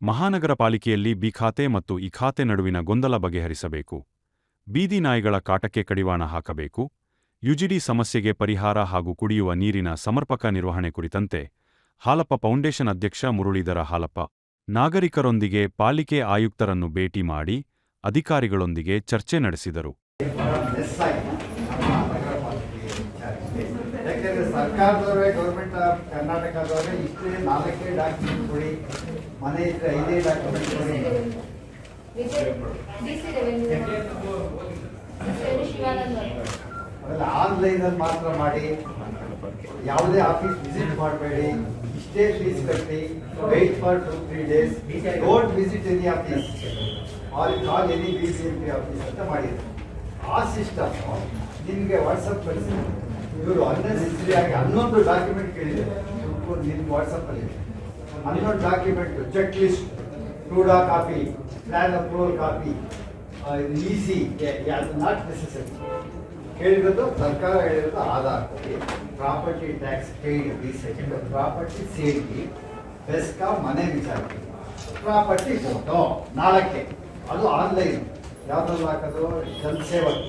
ಮಹಾನಗರ ಪಾಲಿಕೆಯಲ್ಲಿ ಬಿ ಖಾತೆ ಮತ್ತು ಇ ಖಾತೆ ನಡುವಿನ ಗೊಂದಲ ಬಗೆಹರಿಸಬೇಕು. ಬೀದಿ ನಾಯಿಗಳ ಕಾಟಕ್ಕೆ ಕಡಿವಾಣ ಹಾಕಬೇಕು. ಯುಜಿಡಿ ಸಮಸ್ಯೆಗೆ ಪರಿಹಾರ ಹಾಗೂ ಕುಡಿಯುವ ನೀರಿನ ಸಮರ್ಪಕ ನಿರ್ವಹಣೆ ಕುರಿತಂತೆ ಹಾಲಪ್ಪ ಫೌಂಡೇಶನ್ ಅಧ್ಯಕ್ಷ ಮುರಳೀಧರ ಹಾಲಪ್ಪ ನಾಗರಿಕರೊಂದಿಗೆ ಪಾಲಿಕೆ ಆಯುಕ್ತರನ್ನು ಭೇಟಿ ಮಾಡಿ ಅಧಿಕಾರಿಗಳೊಂದಿಗೆ ಚರ್ಚೆ ನಡೆಸಿದರು. ಯಾಕೆಂದರೆ ಸರ್ಕಾರದವರೇ ಗೌರ್ಮೆಂಟ್ ಆಫ್ ಕರ್ನಾಟಕದವರೇ ಇಷ್ಟೇ 4 ಡಾಕ್ಯುಮೆಂಟ್ ಕೊಡಿ, ಮನೆ ಇದ್ರೆ 5 ಡಾಕ್ಯುಮೆಂಟ್ ಕೊಡಿ. ಅವೆಲ್ಲ ಆನ್ಲೈನಲ್ಲಿ ಮಾತ್ರ ಮಾಡಿ, ಯಾವುದೇ ಆಫೀಸ್ ವಿಸಿಟ್ ಮಾಡಬೇಡಿ, ಇಷ್ಟೇ ಫೀಸ್ ಕಟ್ಟಿ, wait for 2-3 days, don't visit any office, call any BCMP office ಅಂತ ಮಾಡಿದ್ರು. ಆ ಸಿಸ್ಟಮ್ ನಿಮಗೆ ವಾಟ್ಸಪ್ ಕಳಿಸಿ. ಇವರು ಅನ್ನೆಸೆಸರಿ ಆಗಿ 11 ಡಾಕ್ಯುಮೆಂಟ್ ಕೇಳಿದ್ದಾರೆ ನಿಮ್ಮ ವಾಟ್ಸಪ್ಪಲ್ಲಿ. 11 ಡಾಕ್ಯುಮೆಂಟ್, ಚೆಕ್ ಲಿಸ್ಟ್, 2 ಡಾ copy, plan approval copy, EC, not necessary. ಕೇಳಿರೋದು ಸರ್ಕಾರ ಹೇಳಿರೋದು Aadhaar copy, property tax paid recent, property ಸೇಲ್ಗೆ, ಬೆಸ್ಕಾಂ ಮನೆ ವಿಚಾರಕ್ಕೆ, ಪ್ರಾಪರ್ಟಿ ಫೋಟೋ 4, ಅದು ಆನ್ಲೈನ್. ಯಾವುದ್ರಲ್ಲಿ ಹಾಕೋದು? ಜನಸೇವಕ್.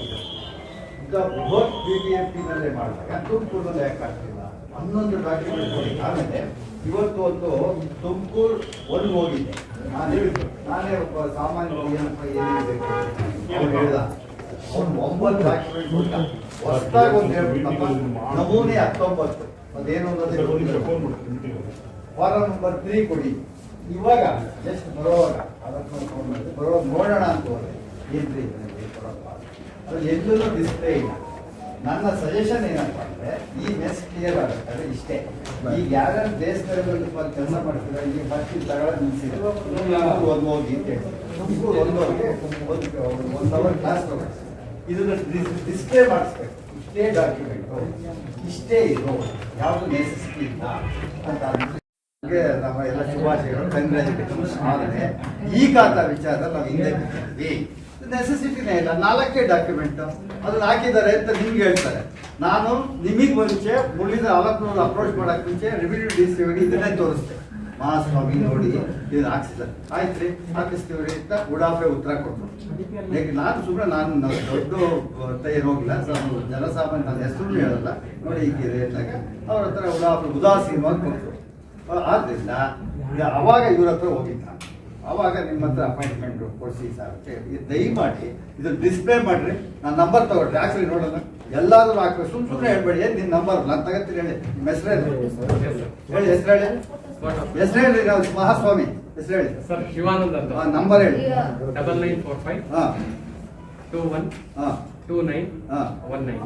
ಈಗ ಬೃಹತ್ BBMP-ನಲ್ಲೇ ಮಾಡಿದಾಗ ತುಮಕೂರಲ್ಲಿ ಯಾಕೆ ಆಗ್ತಿಲ್ಲ? 11 ಡಾಕ್ಯುಮೆಂಟ್ ಕೊಡಿ. ಆಮೇಲೆ ಇವತ್ತು ಒಂದು ತುಮಕೂರು ಒಂದು ಹೋಗಿದೆ, ನಾನೇ ಒಬ್ಬ ಸಾಮಾನ್ಯ ಏನಿರಬೇಕು ಅವ್ನು ಹೇಳ್ದ, ಅವ್ನು 9 ಡಾಕ್ಯುಮೆಂಟ್ ಕೊಟ್ಟ. ಹೊಸದಾಗಿ ಒಂದು ಹೇಳ್ಬಿಟ್ಟಪ್ಪ, ನಮೂನೆ 19 ಅದೇನು ಅನ್ನೋದೇ ಫಾರಂ ನಂಬರ್ 3 ಕೊಡಿ. ಇವಾಗ ಜಸ್ಟ್ ಬರೋವಾಗ ಬರೋ ನೋಡೋಣ ಅಂತ ಹೋದ್ರೆ ಏನ್ರಿ ಅದು ಎಲ್ಲೂ ಡಿಸ್ಪ್ಲೇ ಇಲ್ಲ. ನನ್ನ ಸಜೆಷನ್ ಏನಪ್ಪ ಅಂದರೆ, ಈ ಮೆಸ್ ಕ್ಲಿಯರ್ ಆಗುತ್ತೆ ಇಷ್ಟೇ. ಈಗ ಯಾರ್ಯಾರು ದೇಶದಲ್ಲಿ ಕೆಲಸ ಮಾಡ್ತಿದ್ರೆ ಈ ಫಸ್ಟ್ ತಗೊಳ್ಳೋದು ನಿಲ್ಸಿದ್ರು ಒಂದು ಹೋಗಿ ಅಂತ ಹೇಳ್ತಾರೆ. ತುಮಕೂರು ಒಂದೋಗಿ 1 ಅವರ್ ಕ್ಲಾಸ್ ತಗೊಳ್ಳಿ, ಇದನ್ನ ಡಿಸ್ಪ್ಲೇ ಮಾಡಿಸ್ಬೇಕು. ಇಷ್ಟೇ ಡಾಕ್ಯುಮೆಂಟು, ಇಷ್ಟೇ ಇದು, ಯಾವುದು ನೆಸೆಸಿಟಿ ಇಲ್ಲ ಅಂತ ನಮ್ಮ ಎಲ್ಲ ಶುಭಾಶಯಗಳು, ಕಂಗ್ರ್ಯಾಚುಲೇಷನ್ಸ್. ಆದರೆ ಈ ಖಾತಾ ವಿಚಾರದಲ್ಲಿ ನಾವು ಹಿಂದೆ ಬಿಟ್ಟಿದ್ವಿ. ನೆಸೆಸಿಟಿನೇ ಇಲ್ಲ, 4 ಡಾಕ್ಯುಮೆಂಟ್ ಅದನ್ನ ಹಾಕಿದ್ದಾರೆ ಅಂತ ನಿಮ್ಗೆ ಹೇಳ್ತಾರೆ. ನಾನು ನಿಮಗೆ ಮುಂಚೆ ಮುರಳೀಧರ ಹಾಲಪ್ಪನವ್ರು ಅಪ್ರೋಚ್ ಮಾಡೋಕ್ಕೆ ಮುಂಚೆ ರೆವಿನ್ಯೂ DC ಇದನ್ನೇ ತೋರಿಸ್ತೆ. ಮಹಾಸ್ವಾಮಿ ನೋಡಿ ಇದನ್ನು ಹಾಕ್ಸಿದ್ದಾರೆ, ಆಯ್ತು ರೀ ಹಾಕಿಸ್ತೀವ್ರಿ ಅಂತ ಉಡಾಫೆ ಉತ್ತರ ಕೊಟ್ಟರು. ನಾನು ಸುಮ್ಮನೆ ನಾನು ದೊಡ್ಡ ಏನು ಹೋಗಿಲ್ಲ, ಜನಸಾಮಾನ್ಯ ನನ್ನ ಹೆಸರು ಹೇಳಲ್ಲ, ನೋಡಿ ಹೀಗಿದೆ ಅಂದಾಗ ಅವ್ರ ಹತ್ರ ಉದಾಸೀನವಾಗಿ ಕೊಟ್ಟರು. ಆದ್ದರಿಂದ ಅವಾಗ ಇವ್ರ ಹತ್ರ ಹೋಗಿದ್ದ, ಅವಾಗ ನಿಮ್ಮ ಹತ್ರ ಅಪಾಯಿಂಟ್ಮೆಂಟ್ ಕೊಡಿಸಿ ಸರ್ ಅಂತ ಹೇಳಿ ದಯಮಾಡಿ ಇದನ್ನು ಡಿಸ್ಪ್ಲೇ ಮಾಡಿರಿ. ನಾನು ನಂಬರ್ ತಗೊಳ್ರಿ, ಆಕ್ಚುಲಿ ನೋಡೋಣ ಎಲ್ಲಾದರೂ ಹಾಕ್ಬೇಕು. ಸುಮ್ಮನೆ ಹೇಳ್ಬೇಡಿ, ನಿನ್ನ ನಂಬರ್ ನಾನು ತಗೋತೀನಿ ಹೇಳಿ. ನಿಮ್ಮ ಹೆಸರು ಹೇಳಿ, ಹೆಸರು ಹೇಳಿ ನಾವು ಮಹಾಸ್ವಾಮಿ ಹೆಸರು ಹೇಳಿ ಸರ್. ಶಿವಾನಂದ್ ಅಂತ. ನಂಬರ್ ಹೇಳಿ. 9945 21 29 19.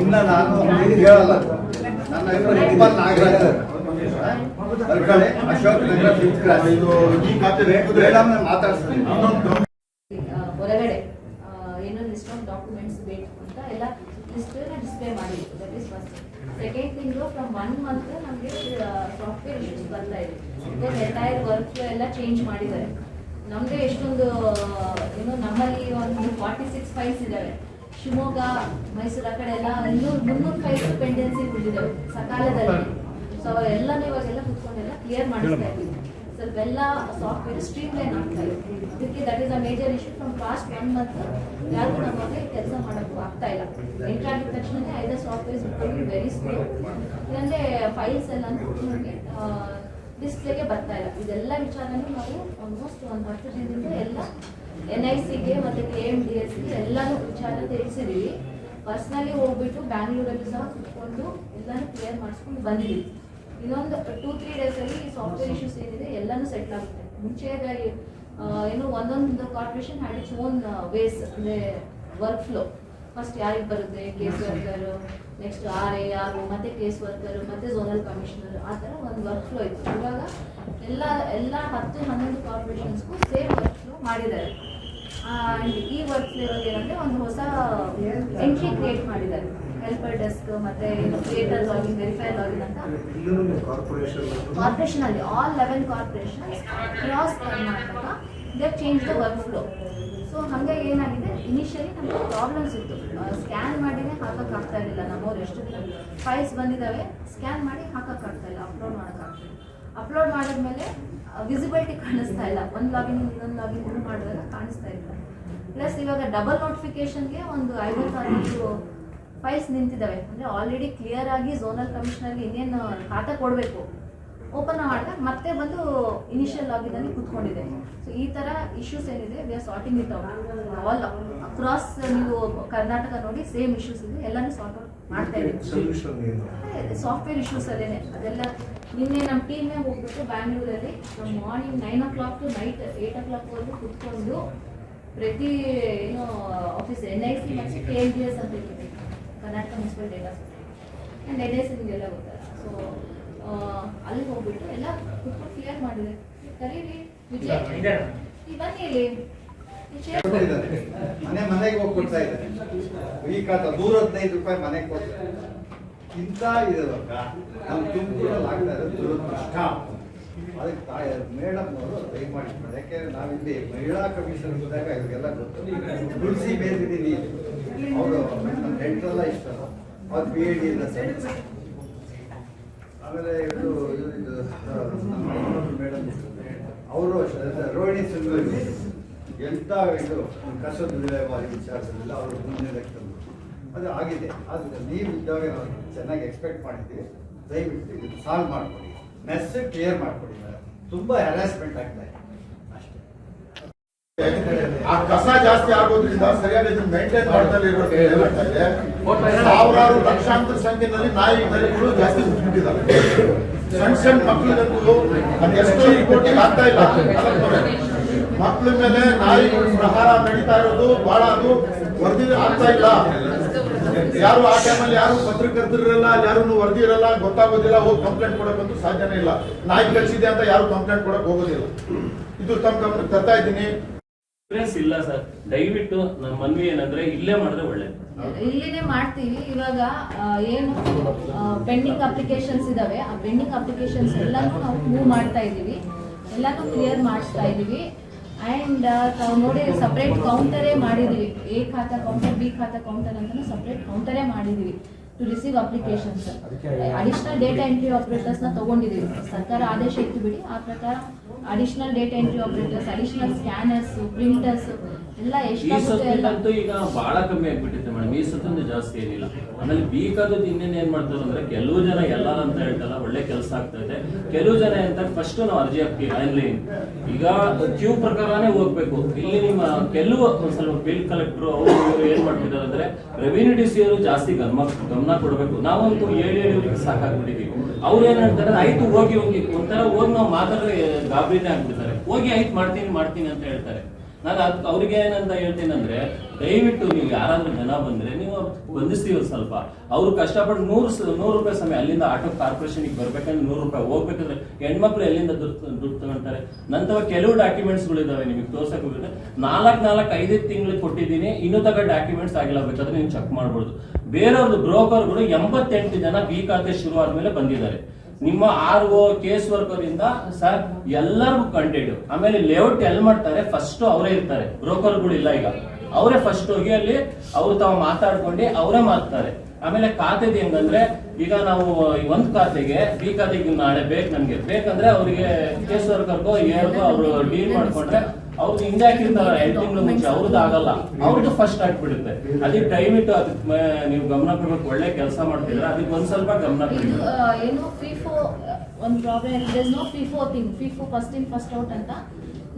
ಇನ್ನ ನಾನು ಹೇಳಲ್ಲ, ನನ್ನ ಹೆಸರು ನಾಗರಾಜ್, ಅಶೋಕ್ ನಗರ 5th ಕ್ಲಾಸ್. ಮಾತಾಡ್ತೀನಿ. ಹೊರಗಡೆ ಏನೋ ಲಿಸ್ಟ್ ಆಫ್ ಡಾಕ್ಯುಮೆಂಟ್ಸ್ ಬೇಕು ಅಂತ ಎಲ್ಲ ಲಿಸ್ಟ್ ಡಿಸ್ಪ್ಲೇ ಮಾಡಿದ್ರು. That is first. Second thing, from 1 month ನಮಗೆ ಸಾಫ್ಟ್ವೇರ್ ಇಶ್ಯೂಸ್ ಬರ್ತಾ ಇದೆ. ಎಂಟೈರ್ ವರ್ಕ್ ಫ್ಲೋ ಎಲ್ಲ ಚೇಂಜ್ ಮಾಡಿದ್ದಾರೆ. ನಮಗೆ ಎಷ್ಟೊಂದು ಏನು ನಮ್ಮಲ್ಲಿ ಒಂದು 46 ಫೈಲ್ಸ್ ಇದ್ದಾವೆ. ಶಿವಮೊಗ್ಗ, ಮೈಸೂರು ಆ ಕಡೆ ಎಲ್ಲ 300 ಫೈಲ್ಸ್ ಪೆಂಡೆನ್ಸಿ ಉಳಿದಿದ್ದಾವೆ ಸಕಾಲದಲ್ಲಿ. ಸೊ ಅವರೆಲ್ಲನೂ ಇವಾಗೆಲ್ಲ ಕುತ್ಕೊಂಡೆಲ್ಲ ಕ್ಲಿಯರ್ ಮಾಡಿಸ್ತಾ ಇದ್ದೀವಿ. ಸ್ವಲ್ಪ ಎಲ್ಲ ಸಾಫ್ಟ್ವೇರ್ ಸ್ಟ್ರೀಮ್ ಲೈನ್ ಆಗ್ತಾ ಇದೆ. ಇದಕ್ಕೆ that is a major issue. From last 1 month ಯಾರಿಗೂ ನಮಗೆ ಕೆಲಸ ಮಾಡೋಕ್ಕೂ ಆಗ್ತಾ ಇಲ್ಲ. ಎಂಟ್ರ್ ಆಗಿದ ತಕ್ಷಣವೇ ಐದು ಸಾಫ್ಟ್ವೇರ್ಸ್ ವೆರಿ ಸ್ಲೋ. ಇಲ್ಲಾಂದರೆ ಫೈಲ್ಸ್ ಎಲ್ಲ ನಮಗೆ ಡಿಸ್ಪ್ಲೇಗೆ ಬರ್ತಾ ಇಲ್ಲ. ಇದೆಲ್ಲ ವಿಚಾರನೂ ನಾವು ಆಲ್ಮೋಸ್ಟ್ ಒಂದು 10 ದಿನದಿಂದ ಎಲ್ಲ NICಗೆ ಮತ್ತು KMDSಗೆ ಎಲ್ಲನೂ ವಿಚಾರ ತಿಳಿಸಿದ್ದೀವಿ. ಪರ್ಸ್ನಲಿ ಹೋಗ್ಬಿಟ್ಟು ಬ್ಯಾಂಗ್ಳೂರಲ್ಲಿ ಸಹ ಕುತ್ಕೊಂಡು ಎಲ್ಲನೂ ಕ್ಲಿಯರ್ ಮಾಡಿಸ್ಕೊಂಡು ಬಂದಿದ್ದೀವಿ. ಇನ್ನೊಂದು 2-3 ಡೇಸಲ್ಲಿ ಈ ಸಾಫ್ಟ್ವೇರ್ ಇಶ್ಯೂಸ್ ಏನಿದೆ ಎಲ್ಲನೂ ಸೆಟ್ಲ್ ಆಗುತ್ತೆ. ಮುಂಚೆ ಏನು ಒಂದೊಂದು corporation had its own ways, ಅಂದರೆ ವರ್ಕ್ ಫ್ಲೋ. ಫಸ್ಟ್ ಯಾರಿಗೆ ಬರುತ್ತೆ, ಕೇಸ್ ವರ್ಕರು, ನೆಕ್ಸ್ಟ್ RAR, ಮತ್ತು ಕೇಸ್ ವರ್ಕರು, ಮತ್ತು ಝೋನಲ್ ಕಮಿಷನರ್, ಆ ಥರ ಒಂದು ವರ್ಕ್ ಫ್ಲೋ ಇತ್ತು. ಇವಾಗ ಎಲ್ಲ 10-11 ಕಾರ್ಪೊರೇಷನ್ಸ್ಗೂ ಸೇಮ್ ವರ್ಕ್ ಫ್ಲೋ ಮಾಡಿದ್ದಾರೆ. ಆ್ಯಂಡ್ ಈ ವರ್ಕ್ ಫ್ಲೋ ಏನಂದರೆ ಒಂದು ಹೊಸ ಎಂಟ್ರಿ ಕ್ರಿಯೇಟ್ ಮಾಡಿದ್ದಾರೆ. ಹೆಲ್ಪರ್ ಡೆಸ್ಕ್ ಮತ್ತು ಕ್ರಿಯೇಟರ್ ಲಾಗಿನ್, ವೆರಿಫೈ ಲಾಗಿನ್ ಅಂತ ಕಾರ್ಪೊರೇಷನಲ್ಲಿ all 11 corporations cross Karnataka they change the work flow. So ಹಾಗಾಗಿ ಏನಾಗಿದೆ, ಇನಿಷಿಯಲಿ ನಮಗೆ ಪ್ರಾಬ್ಲಮ್ಸ್ ಇತ್ತು. ಸ್ಕ್ಯಾನ್ ಮಾಡಿನೇ ಹಾಕೋಕ್ಕಾಗ್ತಾ ಇರಲಿಲ್ಲ. ನಮ್ಮವ್ರು ಎಷ್ಟು ದಿನ ಫೈಲ್ಸ್ ಬಂದಿದ್ದಾವೆ, ಸ್ಕ್ಯಾನ್ ಮಾಡಿ ಹಾಕೋಕ್ಕಾಗ್ತಾ ಇಲ್ಲ, ಅಪ್ಲೋಡ್ ಮಾಡೋಕ್ಕಾಗ್ತಿಲ್ಲ. ಅಪ್ಲೋಡ್ ಮಾಡಿದ್ಮೇಲೆ ವಿಸಿಬಿಲಿಟಿ ಕಾಣಿಸ್ತಾ ಇಲ್ಲ. ಒಂದು ಲಾಗಿನ್ ಇನ್ನೊಂದು ಲಾಗಿನ್ ಮಾಡಿದಾಗ ಕಾಣಿಸ್ತಾ ಇಲ್ಲ. ಪ್ಲಸ್ ಇವಾಗ ಡಬಲ್ ನೋಟಿಫಿಕೇಶನ್ಗೆ ಒಂದು 56 ಫೈಲ್ಸ್ ನಿಂತಿದ್ದಾವೆ. ಅಂದರೆ ಆಲ್ರೆಡಿ ಕ್ಲಿಯರ್ ಆಗಿ ಝೋನಲ್ ಕಮಿಷನರ್ಗೆ ಇನ್ನೇನು ಖಾತೆ ಕೊಡಬೇಕು, ಓಪನ್ ಮಾಡಿದಾಗ ಮತ್ತೆ ಬಂದು ಇನಿಷಿಯಲ್ ಲಾಗಿನಲ್ಲಿ ಕೂತ್ಕೊಂಡಿದೆ. ಸೊ ಈ ಥರ ಇಶ್ಯೂಸ್ ಏನಿದೆ we are sorting it out all across. ನೀವು ಕರ್ನಾಟಕ ನೋಡಿ ಸೇಮ್ ಇಶ್ಯೂಸ್ ಇದೆ, ಎಲ್ಲನೂ ಸಾರ್ಟ್ ಔಟ್ ಮಾಡ್ತಾ ಇದ್ದೀವಿ. ಸಾಫ್ಟ್ವೇರ್ ಇಶ್ಯೂಸ್ ಅಲ್ಲೇನೆ ಅದೆಲ್ಲ. ನಿನ್ನೆ ನಮ್ಮ ಟೀಮೇ ಹೋಗ್ಬಿಟ್ಟು ಬ್ಯಾಂಗ್ಳೂರಲ್ಲಿ morning 9 o'clock to night 8 o'clock ವರೆಗೂ ಕುತ್ಕೊಂಡು ಪ್ರತಿ ಏನು ಆಫೀಸ್ NIC ಮತ್ತು KNDS ಅಂತ ಇರುತ್ತೆ, Karnataka municipal data and NIC ನಿಮಗೆಲ್ಲ ಗೊತ್ತಲ್ಲ. ಸೊ ಅಲ್ಲಿ ಹೋಗ್ಬಿಟ್ಟು ಎಲ್ಲ ಕುತ್ಕೊಂಡು ಕ್ಲಿಯರ್ ಮಾಡಿದೆ. ಕರೀರಿ ವಿಜಯ್, ಬನ್ನಿ ಇಲ್ಲಿ ಮನೆಗೆ ಹೋಗಿ ಕೊಡ್ತಾ ಇದ್ದಾರೆ. ಈ ಖಾತ 115 ರೂಪಾಯಿ ಮನೆಗೆ ಕೊಡ್ತಾರೆ. ಇಂಥ ಇರೋವಾಗ ನಮ್ಮ ತುಮಕೂರಲ್ಲಿ ಆಗ್ತಾ ಇರೋದು ದುರದೃಷ್ಟ. ಅದಕ್ಕೆ ಮೇಡಮ್ ಅವರು ದಯಮಾಡಿ, ಯಾಕೆಂದ್ರೆ ನಾವಿಲ್ಲಿ ಮಹಿಳಾ ಕಮಿಷನ್ ಹೋದಾಗ ಇವ್ರಿಗೆಲ್ಲ ಗೊತ್ತು. ತುಳಸಿ ಬೇರಿದ್ದೀನಿ ಅವರು ನಮ್ಮ ಹೆಂಡ್ರೆಲ್ಲ ಇಷ್ಟಲ್ಲ, ಅವ್ರು PhD ಇಲ್ಲ ಸೈನ್ಸ್. ಆಮೇಲೆ ಇದು ಮೇಡಮ್ ಅವರು ರೋಹಿಣಿ ಸುಂದರಿ ಎಂಥ ಇದು ಕಸದ ವಿಲೇವಾರಿ ವಿಚಾರದಲ್ಲ ಅವರು ಮುಂದೆ ತಂದರು. ಅದು ಆಗಿದೆ. ಆದರೆ ನೀವು ಇದ್ದಾಗ ನಾವು ಚೆನ್ನಾಗಿ ಎಕ್ಸ್ಪೆಕ್ಟ್ ಮಾಡಿದ್ದೀವಿ. ದಯವಿಟ್ಟು ಇದು ಸಾಲ್ವ್ ಮಾಡಿಕೊಡಿ, ಮೆಸೇಜ್ ಕ್ಲಿಯರ್ ಮಾಡಿಕೊಡಿ ಮೇಡಮ್. ತುಂಬ ಹ್ಯಾರಾಸ್ಮೆಂಟ್ ಆಗ್ತಾ ಇದೆ ಅಷ್ಟೇ. ಆ ಕಸ ಜಾಸ್ತಿ ಆಗೋದ್ರಿಂದ ಸರಿಯಾಗಿ ಇದನ್ನ ಮೇಂಟೈನ್ ಮಾಡ್ದಲ್ಲಿ ಸಾವಿರಾರು ಲಕ್ಷಾಂತರ ಸಂಖ್ಯೆಯಲ್ಲಿ ನಾಯಿ ನರಿಗಳು ಜಾಸ್ತಿ ಬಿಟ್ಟಿದ್ದಾರೆ. ಸಣ್ಣ ಸಣ್ಣ ಮಕ್ಕಳಿಗಂತೂ ಅದೆಷ್ಟೋ ರಿಪೋರ್ಟಿಂಗ್ ಆಗ್ತಾ ಇಲ್ಲ. ಮಕ್ಕಳ ಮೇಲೆ ನಾಯಿಗಳು ಪ್ರಹಾರ ನಡೀತಾ ಇರೋದು ಬಹಳ, ಅದು ವರದಿ ಆಗ್ತಾ ಇಲ್ಲ. ಯಾರು ಆ ಟೈಮಲ್ಲಿ ಯಾರು ಪತ್ರಕರ್ತರಿರಲ್ಲ, ಯಾರು ವರದಿ ಇರಲ್ಲ, ಗೊತ್ತಾಗೋದಿಲ್ಲ. ಹೋಗಿ ಕಂಪ್ಲೇಂಟ್ ಕೊಡಕ್ಕಂತೂ ಸಾಧ್ಯನೇ ಇಲ್ಲ. ನಾಯಿ ಕಳಿಸಿದೆ ಅಂತ ಯಾರು ಕಂಪ್ಲೇಂಟ್ ಕೊಡಕ್ ಹೋಗೋದಿಲ್ಲ. ಇದು ತಮ್ಮ ಗಮನಕ್ಕೆ ತರ್ತಾ ಇದ್ದೀನಿ. ಇಲ್ಲ ಸರ್, ದಯವಿಟ್ಟು ನನ್ನ ಮನವಿ ಏನಂದ್ರೆ ಇಲ್ಲೇ ಮಾಡಿದ್ರೆ ಒಳ್ಳೇದು. ಇಲ್ಲಿನೇ ಮಾಡ್ತೀವಿ. ಇವಾಗ ಏನು ಪೆಂಡಿಂಗ್ ಅಪ್ಲಿಕೇಶನ್ಸ್ ಇದಾವೆ, ಆ ಪೆಂಡಿಂಗ್ ಅಪ್ಲಿಕೇಶನ್ಸ್ ಎಲ್ಲಾನು ನಾವು ಮೂವ್ ಮಾಡ್ತಾ ಇದೀವಿ, ಎಲ್ಲಾನು ಕ್ಲಿಯರ್ ಮಾಡಿಸ್ತಾ ಇದೀವಿ. ಆ್ಯಂಡ್ ನಾವು ನೋಡಿ ಸಪ್ರೇಟ್ ಕೌಂಟರೇ ಮಾಡಿದೀವಿ. A khata counter, B khata counter ಅಂತ ಸಪ್ರೇಟ್ ಕೌಂಟರೇ ಮಾಡಿದೀವಿ to receive applications. Additional data entry ಆಪರೇಟರ್ಸ್ನ ತಗೊಂಡಿದ್ದೀವಿ. ಸರ್ಕಾರ ಆದೇಶ ಇತ್ತು ಬಿಡಿ, ಆ ಪ್ರಕಾರ additional data entry operators, additional scanners, printers ಎಲ್ಲ ಎಷ್ಟಾಗುತ್ತೆ ಎಲ್ಲ ಈಗ ಬಹಳ ಕಮ್ಮಿ ಆಗ್ಬಿಟ್ಟಿದೆ ಮೇಡಮ್. ಈ ಸತಂದು ಜಾಸ್ತಿ ಏನಿಲ್ಲ. ಆಮೇಲೆ ಬೇಕಾದದ್ದು ಇನ್ನೇನು ಏನ್ ಮಾಡ್ತಾರೆ ಅಂದ್ರೆ, ಕೆಲವು ಜನ ಎಲ್ಲ ಅಂತ ಹೇಳ್ತಲ್ಲ, ಒಳ್ಳೆ ಕೆಲಸ ಆಗ್ತಾ ಇದೆ. ಕೆಲವು ಜನ ಅಂತ ಫಸ್ಟ್ ನಾವು ಅರ್ಜಿ ಹಾಕ್ತೀವಿ ಆನ್ಲೈನ್. ಈಗ ಕ್ಯೂ ಪ್ರಕಾರನೇ ಹೋಗ್ಬೇಕು. ಇಲ್ಲಿ ನಿಮ್ಮ ಕೆಲವು ಸ್ವಲ್ಪ ಬಿಲ್ ಕಲೆಕ್ಟರ್ ಅವರು ಏನ್ ಮಾಡ್ತಿದ್ದಾರೆ ಅಂದ್ರೆ, ರೆವಿನ್ಯೂ DC ಅವರು ಜಾಸ್ತಿ ಗಮನ ಕೊಡಬೇಕು. ನಾವಂತೂ ಹೇಳಿ ಇವ್ರಿಗೆ ಸಾಕಾಗ್ಬಿಟ್ಟಿದೀವಿ. ಅವ್ರು ಏನ್ ಹೇಳ್ತಾರೆ, ಆಯ್ತು ಹೋಗಿ ಒಂಥರ ಹೋಗಿ ನಾವು ಮಾತಾಡಿದ್ರೆ ಗಾಬರಿನೇ ಆಗ್ಬಿಡ್ತಾರೆ. ಹೋಗಿ ಆಯ್ತು ಮಾಡ್ತೀನಿ ಅಂತ ಹೇಳ್ತಾರೆ. ನಾನು ಅವ್ರಿಗೆ ಏನಂತ ಹೇಳ್ತೀನಿ ಅಂದ್ರೆ, ದಯವಿಟ್ಟು ನೀವು ಯಾರಾದ್ರೂ ಜನ ಬಂದ್ರೆ ನೀವು ಬಂಧಿಸ್ತೀವಿ ಸ್ವಲ್ಪ. ಅವ್ರು ಕಷ್ಟಪಟ್ಟು 100 ರೂಪಾಯಿ ಸಮಯ ಅಲ್ಲಿಂದ ಆಟೋ ಕಾರ್ಪೊರೇಷನ್ಗೆ ಬರ್ಬೇಕಂದ್ರೆ 100 ರೂಪಾಯಿ, ಹೋಗ್ಬೇಕಂದ್ರೆ ಹೆಣ್ಮಕ್ಳು ಎಲ್ಲಿಂದ ದುಡ್ಡು ತಗೊಳ್ತಾರೆ. ನಂತರ ಕೆಲವು ಡಾಕ್ಯುಮೆಂಟ್ಸ್ಗಳು ಇದಾವೆ ನಿಮಗೆ ತೋರ್ಸಕ್ ಹೋಗಿದ್ರೆ 4-5 ತಿಂಗಳಿಗೆ ಕೊಟ್ಟಿದ್ದೀನಿ, ಇನ್ನೂ ತಗ ಡಾಕ್ಯುಮೆಂಟ್ಸ್ ಆಗಿಲ್ಲ, ಬೇಕಾದ್ರೆ ನೀವು ಚೆಕ್ ಮಾಡ್ಬೋದು. ಬೇರೆಯವ್ರದ್ದು ಬ್ರೋಕರ್ಗಳು 88 ಜನ B ಖಾತೆ ಶುರು ಆದ್ಮೇಲೆ ಬಂದಿದ್ದಾರೆ. ನಿಮ್ಮ RO ಕೇಸ್ ವರ್ಕರ್ ಇಂದ ಸರ್ ಎಲ್ಲರಿಗೂ ಕಂಟೆಂಟ್. ಆಮೇಲೆ ಲೇಔಟ್ ಎಲ್ಲಿ ಮಾಡ್ತಾರೆ ಫಸ್ಟ್ ಅವರೇ ಇರ್ತಾರೆ, ಬ್ರೋಕರ್ಗಳು ಇಲ್ಲ. ಈಗ ಅವರೇ ಫಸ್ಟ್ ಹೋಗಿ ಅಲ್ಲಿ ಅವ್ರು ತಾವು ಮಾತಾಡ್ಕೊಂಡು ಅವರೇ ಮಾಡ್ತಾರೆ. ಆಮೇಲೆ ಖಾತೆದು ಹೆಂಗಂದ್ರೆ, ಈಗ ನಾವು ಒಂದ್ ಖಾತೆಗೆ B ಖಾತೆಗೆ ನಾಳೆ ನನ್ಗೆ ಬೇಕಂದ್ರೆ ಅವ್ರಿಗೆ ಕೇಸ್ ವರ್ಕರ್ಗೋ ಏರ್ಗೋ ಅವ್ರು ಡೀಲ್ ಮಾಡ್ಕೊಂಡ್ರೆ ಅವ್ರದ್ದು ಹಿಂದೆ ಹಾಕಿರ್ತಾರ 2 ತಿಂಗಳು ಮುಂಚೆ, ಅವ್ರದ್ದು ಆಗಲ್ಲ, ಅವ್ರದ್ದು ಫಸ್ಟ್ ಆಗ್ಬಿಡುತ್ತೆ. ಅದಕ್ಕೆ ಟೈಮ್ ಇಟ್ಟು ಅದಕ್ಕೆ ನೀವು ಗಮನ ಕೊಡ್ಬೇಕು. ಒಳ್ಳೆ ಕೆಲಸ ಮಾಡ್ತಿದ್ರೆ ಅದಕ್ಕೆ ಒಂದ್ ಸ್ವಲ್ಪ ಗಮನ ಕೊಡಿ. ಏನು FIFO ಒಂದು problem, there is no FIFO thing. FIFO first in first out ಅಂತ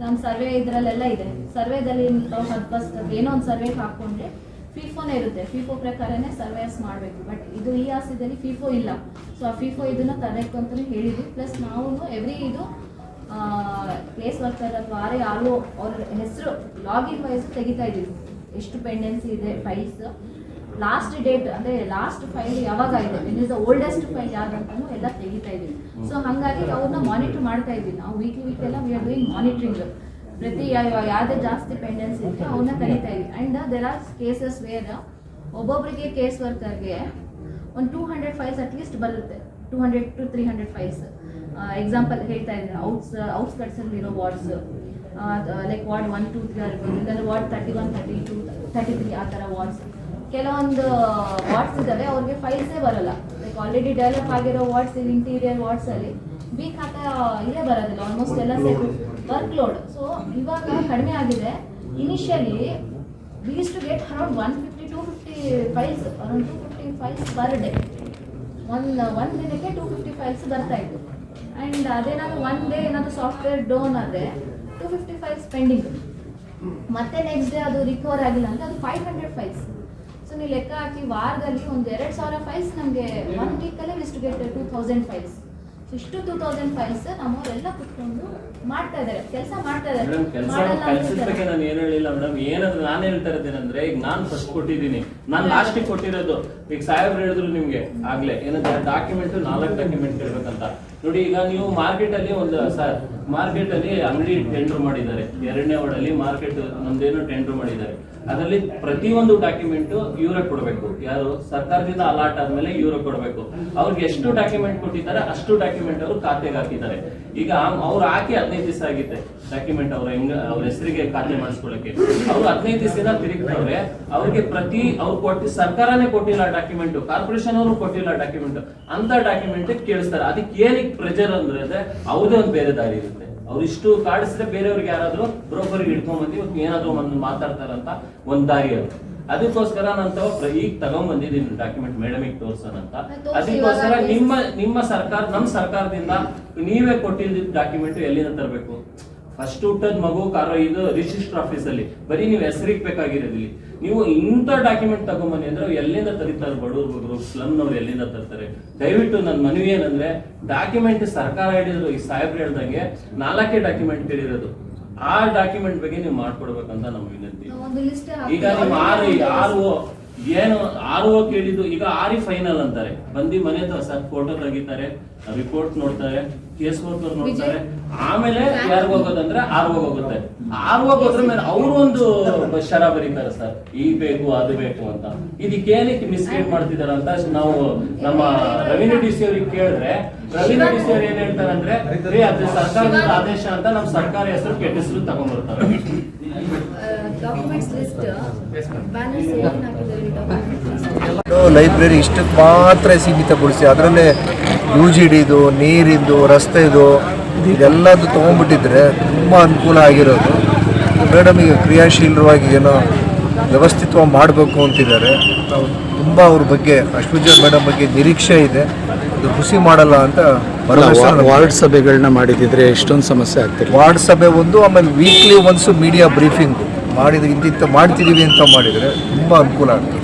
ನಮ್ಮ ಸರ್ವೆ ಇದರಲ್ಲೆಲ್ಲ ಇದೆ. ಸರ್ವೆದಲ್ಲಿ ಫಸ್ಟ್ ಏನೋ ಒಂದು ಸರ್ವೆಗೆ ಹಾಕೊಂಡ್ರೆ FIFOನೇ ಇರುತ್ತೆ. FIFO ಪ್ರಕಾರನೇ ಸರ್ವೇಸ್ ಮಾಡಬೇಕು. ಬಟ್ ಇದು ಈ ಆಸಿದಲ್ಲಿ FIFO ಇಲ್ಲ. ಸೊ ಆ FIFO ಇದನ್ನ ತರಬೇಕು ಅಂತಲೇ ಹೇಳಿದ್ವಿ. ಪ್ಲಸ್ ನಾವು ಎವ್ರಿ ಇದು ಕೇಸ್ ವರ್ಕರ್ ಅಥವಾ RO ಅವ್ರ ಹೆಸರು ಲಾಗಿನ್ ವೈಸ್ ತೆಗಿತಾ ಇದೀವಿ. ಎಷ್ಟು ಪೆಂಡೆನ್ಸಿ ಇದೆ ಫೈಲ್ಸ್, ಲಾಸ್ಟ್ ಡೇಟ್ ಅಂದ್ರೆ ಲಾಸ್ಟ್ ಫೈಲ್ ಯಾವಾಗ ಇದೆ, ಇಸ್ ದ ಓಲ್ಡೆಸ್ಟ್ ಫೈಲ್ ಯಾವ್ದಂತಾನು ಎಲ್ಲ ತೆಗಿತಾ ಇದೀವಿ. ಸೊ ಹಾಗಾಗಿ ಅವ್ರನ್ನ ಮಾನಿಟರ್ ಮಾಡ್ತಾ ಇದೀವಿ ನಾವು. ವೀಕ್ಲಿ ಎಲ್ಲ ವಿ ಆರ್ ಡೂಯಿಂಗ್ ಮಾನಿಟರಿಂಗ್. ಪ್ರತಿ ಯಾವ್ದೇ ಜಾಸ್ತಿ ಪೆಂಡೆನ್ಸಿ ಇದ್ರೆ ಅವನ್ನ ಕರೀತಾ ಇದೀವಿ. And there are cases where ಒಬ್ಬೊಬ್ಬರಿಗೆ ಕೇಸ್ ವರ್ಕರ್ಗೆ ಒಂದು 200 ಫೈಲ್ಸ್ ಅಟ್ಲೀಸ್ಟ್ ಬರುತ್ತೆ. 200 to 300 ಫೈಲ್ಸ್. ಎಕ್ಸಾಂಪಲ್ ಹೇಳ್ತಾ ಇದ್ದೀನಿ, ಔಟ್ಸ್ಕಟ್ಸ್ ಅಲ್ಲಿರೋ ವಾರ್ಡ್ಸ್ ಲೈಕ್ ವಾರ್ಡ್ 1, 2, 3 ಇರ್ಬೋದು, ಇಲ್ಲಾಂದ್ರೆ ವಾರ್ಡ್ 31, 32, 33 ಆ ಥರ ವಾರ್ಡ್ಸ್. ಕೆಲವೊಂದು ವಾರ್ಡ್ಸ್ ಇದ್ದಾವೆ ಅವ್ರಿಗೆ ಫೈಲ್ಸೇ ಬರಲ್ಲ. ಲೈಕ್ ಆಲ್ರೆಡಿ ಡೆವಲಪ್ ಆಗಿರೋ ವಾರ್ಡ್ಸ್, ಇಂಟೀರಿಯರ್ ವಾರ್ಡ್ಸ್ ಅಲ್ಲಿ ಬಿ ಖಾತಾ ಇಲ್ಲೇ ಬರೋದಿಲ್ಲ, ಆಲ್ಮೋಸ್ಟ್ ಎಲ್ಲ ಸೇರಿ ವರ್ಕ್ ಲೋಡ್. ಸೊ ಇವಾಗ ಕಡಿಮೆ ಆಗಿದೆ. Initially we use to get around 150-250 files, around 250 files per day. ಒಂದು ದಿನಕ್ಕೆ 250 ಫೈಲ್ಸ್ ಬರ್ತಾ ಇತ್ತು. ಆ್ಯಂಡ್ ಅದೇನಾದ್ರು ಒನ್ ಡೇ ಏನಾದರೂ ಸಾಫ್ಟ್ವೇರ್ ಡೌನ್ ಆದರೆ 250 ಫೈಲ್ಸ್ ಪೆಂಡಿಂಗ್. ಮತ್ತೆ ನೆಕ್ಸ್ಟ್ ಡೇ ಅದು ರಿಕವರ್ ಆಗಿಲ್ಲ ಅಂದರೆ ಅದು 500 ಫೈಲ್ಸ್. ಸೊ ನೀವು ಲೆಕ್ಕ ಹಾಕಿ ವಾರದಲ್ಲಿ ಒಂದು 2,000 ಫೈಲ್ಸ್ ನಮಗೆ 1 ವೀಕಲ್ಲೇ ಇಷ್ಟು ಗೆಟ್ 2,000 ಫೈಲ್ಸ್. ಸೊ ಇಷ್ಟು 2,000 ಫೈಲ್ಸ್ ನಮ್ಮವರೆಲ್ಲ ಕುತ್ಕೊಂಡು ಮಾಡ್ತಾ ಇದ್ದಾರೆ, ಕೆಲಸ ಮಾಡ್ತಾ ಇದ್ದಾರೆ. ಕೆಲಸದ ಬಗ್ಗೆ ನಾನು ಏನು ಹೇಳಿಲ್ಲ ಮೇಡಮ್. ಏನಂದ್ರೆ ನಾನು ಹೇಳ್ತಾ ಇರೋದೇನಂದ್ರೆ, ಈಗ ನಾನು ಫಸ್ಟ್ ಕೊಟ್ಟಿದ್ದೀನಿ, ನಾನು ಲಾಸ್ಟಿಗೆ ಕೊಟ್ಟಿರೋದು. ಈಗ ಸಾಹೇಬ್ರು ಹೇಳಿದ್ರು ನಿಮ್ಗೆ ಆಗ್ಲೇ ಏನಂದ್ರೆ ಡಾಕ್ಯುಮೆಂಟ್ 4 ಡಾಕ್ಯುಮೆಂಟ್ ಇರ್ಬೇಕಂತ. ನೋಡಿ, ಈಗ ನೀವು ಮಾರ್ಕೆಟ್ ಅಲ್ಲಿ ಮಾರ್ಕೆಟ್ ಅಲ್ಲಿ ಅಂಗಡಿ ಟೆಂಡರ್ ಮಾಡಿದ್ದಾರೆ, 2ನೇ ವಾರ್ಡಲ್ಲಿ ಮಾರ್ಕೆಟ್ ನಮ್ದೇನೋ ಟೆಂಡರ್ ಮಾಡಿದ್ದಾರೆ. ಅದರಲ್ಲಿ ಪ್ರತಿಯೊಂದು ಡಾಕ್ಯುಮೆಂಟ್ ಇವ್ರಿಗೆ ಕೊಡಬೇಕು. ಯಾರು ಸರ್ಕಾರದಿಂದ ಅಲಾಟ್ ಆದ್ಮೇಲೆ ಇವ್ರಿಗೆ ಕೊಡಬೇಕು. ಅವ್ರಿಗೆ ಎಷ್ಟು ಡಾಕ್ಯುಮೆಂಟ್ ಕೊಟ್ಟಿದ್ದಾರೆ ಅಷ್ಟು ಡಾಕ್ಯುಮೆಂಟ್ ಅವರು ಖಾತೆಗೆ ಹಾಕಿದ್ದಾರೆ. ಈಗ ಅವ್ರು ಹಾಕಿ 15 ದಿವಸ ಆಗಿತ್ತೆ ಡಾಕ್ಯುಮೆಂಟ್ ಅವ್ರ ಹೆಸರಿಗೆ ಖಾತೆ ಮಾಡಿಸ್ಕೊಳ್ಳಕ್ಕೆ. ಅವ್ರು 15 ದಿವಸದಿಂದ ತಿರುಗ್ತವ್ರೆ. ಅವ್ರಿಗೆ ಅವ್ರು ಸರ್ಕಾರನೇ ಕೊಟ್ಟಿಲ್ಲ ಡಾಕ್ಯುಮೆಂಟ್, ಕಾರ್ಪೊರೇಷನ್ ಅವರು ಕೊಟ್ಟಿಲ್ಲ ಡಾಕ್ಯುಮೆಂಟ್. ಅಂತ ಡಾಕ್ಯುಮೆಂಟ್ ಕೇಳಿಸ್ತಾರೆ. ಅದಕ್ಕೆ ಏನಕ್ಕೆ ಪ್ರೆಜರ್ ಅಂದ್ರೆ ಅವ್ರದೇ ಒಂದು ಬೇರೆ ದಾರಿ ಇರುತ್ತೆ. ಅವ್ರು ಇಷ್ಟು ಕಾಡಿಸಿದ್ರೆ ಬೇರೆಯವ್ರಿಗೆ ಯಾರಾದ್ರೂ ಬ್ರೋಕರ್ಗೆ ಹಿಡ್ಕೊಂಡ್ಬಂದು ಇವತ್ತು ಏನಾದ್ರು ಒಂದು ಮಾತಾಡ್ತಾರಂತ ಒಂದ್ ದಾರಿ ಅದು. ಅದಕ್ಕೋಸ್ಕರ ನಾನು ಈಗ ತಗೊಂಡ್ಬಂದಿದ್ದೀನಿ ಡಾಕ್ಯುಮೆಂಟ್ ಮೇಡಮಿಗೆ ತೋರ್ಸೋಣ ಅಂತ. ಅದಕ್ಕೋಸ್ಕರ ನಿಮ್ಮ ಸರ್ಕಾರ, ನಮ್ಮ ಸರ್ಕಾರದಿಂದ ನೀವೇ ಕೊಟ್ಟಿದ್ದ ಡಾಕ್ಯುಮೆಂಟ್ ಎಲ್ಲಿಂದ ತರಬೇಕು? ಫಸ್ಟ್ ಹುಟ್ಟದ ಮಗು ಇದು ರಿಜಿಸ್ಟರ್ ಆಫೀಸ್ ಅಲ್ಲಿ ಬರೀ ನೀವು ಹೆಸರಿಗೆ ಬೇಕಾಗಿರೋದಿಲ್ಲ. ನೀವು ಇಂಥ ಡಾಕ್ಯುಮೆಂಟ್ ತಗೊಂಬನ್ನಿ ಅಂದ್ರೆ ಎಲ್ಲಿಂದ ತರೀತಾರೆ? ಬಡವರು ಸ್ಲಮ್ನವ್ರು ಎಲ್ಲಿಂದ ತರ್ತಾರೆ? ದಯವಿಟ್ಟು ನನ್ನ ಮನವಿ ಏನಂದ್ರೆ, ಡಾಕ್ಯುಮೆಂಟ್ ಸರ್ಕಾರ ಹೇಳಿದ್ರು, ಈ ಸಾಹೇಬ್ರು ಹೇಳ್ದಂಗೆ 4 ಡಾಕ್ಯುಮೆಂಟ್ ಕೇಳಿರೋದು. ಆ ಡಾಕ್ಯುಮೆಂಟ್ ಬಗ್ಗೆ ನೀವು ಮಾಡ್ಕೊಡ್ಬೇಕಂತ ನಮ್ಮ ವಿನಂತಿ. ಈಗ ನೀವು RO ಕೇಳಿದ್ದು, ಈಗ RE ಫೈನಲ್ ಅಂತಾರೆ. ಬಂದು ಮನೆ ಸರ್ ಫೋಟೋ ತೆಗಿತಾರೆ, ರಿಪೋರ್ಟ್ ನೋಡ್ತಾರೆ, ಕೇಸ್ ವರ್ಕರ್ ನೋಡ್ತಾರೆ. ಆಮೇಲೆ ಯಾರಿಗ ಹೋಗೋದಂದ್ರೆ RO ಹೋಗುತ್ತೆ. RO ಹೋದ್ರ ಮೇಲೆ ಅವರು ಒಂದು ಶರ ಬರೀತಾರೆ, ಸರ್ ಈಗ ಬೇಕು ಅದು ಬೇಕು ಅಂತ. ಇದಕ್ಕೇನಕ್ಕೆ ಮಿಸ್ಗೈಡ್ ಮಾಡ್ತಿದಾರ ಅಂತ ನಾವು ನಮ್ಮ ರೆವಿನ್ಯೂ ಡಿಸಿ ಅವ್ರಿಗೆ ಕೇಳಿದ್ರೆ, ರೆವಿನ್ಯೂ ಡಿಸಿ ಅವ್ರು ಏನ್ ಹೇಳ್ತಾರೆ ಅಂದ್ರೆ, ಅದು ಸರ್ಕಾರದ ಆದೇಶ ಅಂತ ನಮ್ಮ ಸರ್ಕಾರ ಹೆಸರು ಕೆಟ್ಟ ಹೆಸರು ತಗೊಂಡ್ಬರ್ತಾರೆ. ಲೈಬ್ರರಿ ಇಷ್ಟಕ್ಕೆ ಮಾತ್ರ ಸೀಮಿತಗೊಳಿಸಿ ಅದರಲ್ಲೇ UGDದು, ನೀರಿಂದು, ರಸ್ತೆದು ಇದೆಲ್ಲದು ತೊಗೊಂಡ್ಬಿಟ್ಟಿದ್ರೆ ತುಂಬ ಅನುಕೂಲ ಆಗಿರೋದು. ಮೇಡಮ್ ಈಗ ಕ್ರಿಯಾಶೀಲವಾಗಿ ಏನೋ ವ್ಯವಸ್ಥಿತವಾಗಿ ಮಾಡಬೇಕು ಅಂತಿದ್ದಾರೆ. ನಾವು ತುಂಬ ಅವ್ರ ಬಗ್ಗೆ, ಅಶ್ವಿಜಾ ಮೇಡಮ್ ಬಗ್ಗೆ ನಿರೀಕ್ಷೆ ಇದೆ. ಅದು ಖುಷಿ ಮಾಡಲ್ಲ ಅಂತ ವಾರ್ಡ್ ಸಭೆಗಳನ್ನ ಮಾಡಿದ್ರೆ ಎಷ್ಟೊಂದು ಸಮಸ್ಯೆ ಆಗ್ತಿದೆ. ವಾರ್ಡ್ ಸಭೆ ಒಂದು, ಆಮೇಲೆ ವೀಕ್ಲಿ ಒನ್ಸು ಮೀಡಿಯಾ ಬ್ರೀಫಿಂಗು ಮಾಡಿದ್ರೆ ಇಂತಿಂತ ಮಾಡ್ತಿದ್ದೀವಿ ಅಂತ ಮಾಡಿದರೆ ತುಂಬ ಅನುಕೂಲ ಆಗ್ತದೆ.